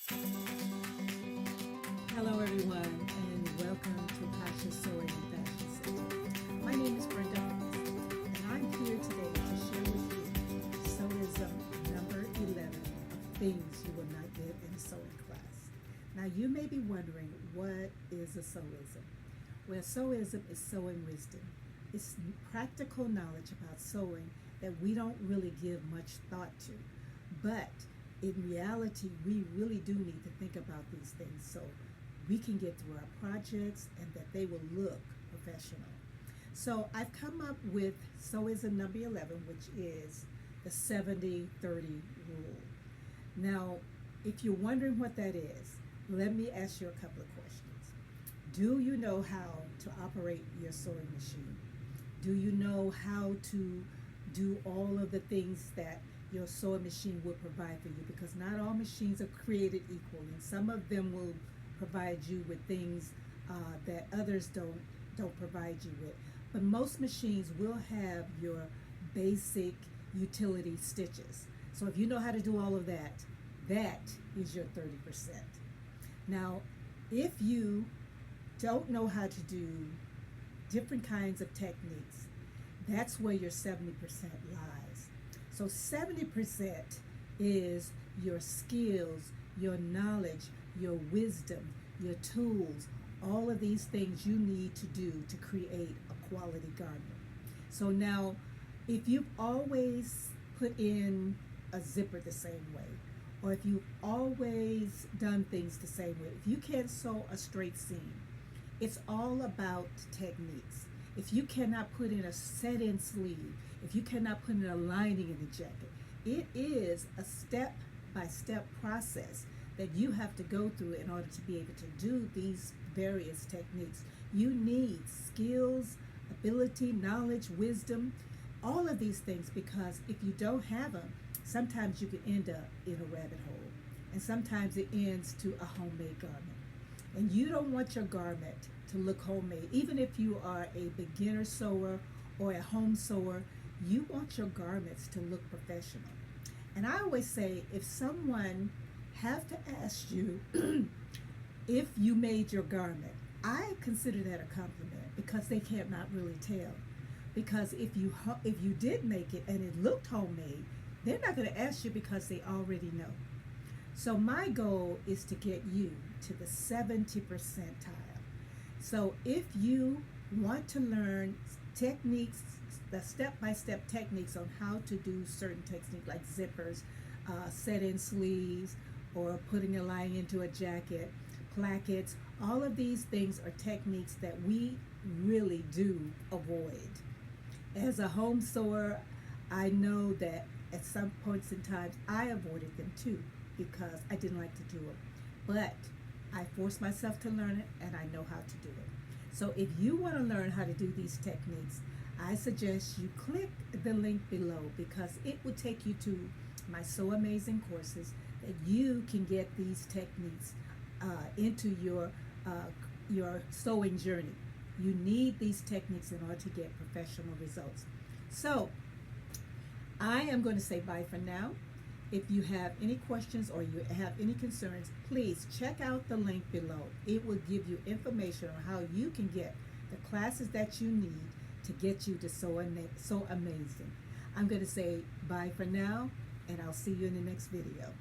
Hello, everyone, and welcome to Passion Sewing and Fashion Sense. My name is Brenda, and I'm here today to share with you Sewism number 11 of things you will not get in a sewing class. Now, you may be wondering, what is a Sewism? Well, Sewism is sewing wisdom. It's practical knowledge about sewing that we don't really give much thought to, but in reality, we really do need to think about these things so we can get through our projects and that they will look professional. So I've come up with Sewism number 11, which is the 70-30 rule. Now, if you're wondering what that is, let me ask you a couple of questions. Do you know how to operate your sewing machine? Do you know how to do all of the things that your sewing machine will provide for you? Because not all machines are created equal, and some of them will provide you with things that others don't provide you with. But most machines will have your basic utility stitches. So if you know how to do all of that, that is your 30%. Now, if you don't know how to do different kinds of techniques, that's where your 70% lies. So 70% is your skills, your knowledge, your wisdom, your tools, all of these things you need to do to create a quality garment. So now, if you've always put in a zipper the same way, or if you've always done things the same way, if you can't sew a straight seam, it's all about techniques. If you cannot put in a set-in sleeve, if you cannot put in a lining in the jacket, it is a step-by-step process that you have to go through in order to be able to do these various techniques. You need skills, ability, knowledge, wisdom, all of these things, because if you don't have them, sometimes you can end up in a rabbit hole, and sometimes it ends to a homemade garment. And you don't want your garment to look homemade. Even if you are a beginner sewer or a home sewer, you want your garments to look professional. And I always say, if someone have to ask you if you made your garment, I consider that a compliment, because they can't not really tell. Because if you did make it and it looked homemade, they're not going to ask you because they already know. So my goal is to get you to the 70 percentile. So if you want to learn techniques, the step-by-step techniques on how to do certain techniques like zippers, set-in sleeves, or putting a line into a jacket, plackets, all of these things are techniques that we really do avoid. As a home sewer, I know that at some points in time I avoided them too, because I didn't like to do it. But I forced myself to learn it, and I know how to do it. So if you want to learn how to do these techniques, I suggest you click the link below, because it will take you to my So Amazing courses that you can get these techniques into your sewing journey. You need these techniques in order to get professional results. So I am going to say bye for now. If you have any questions or you have any concerns, please check out the link below. It will give you information on how you can get the classes that you need to get you to So Amazing. I'm going to say bye for now, and I'll see you in the next video.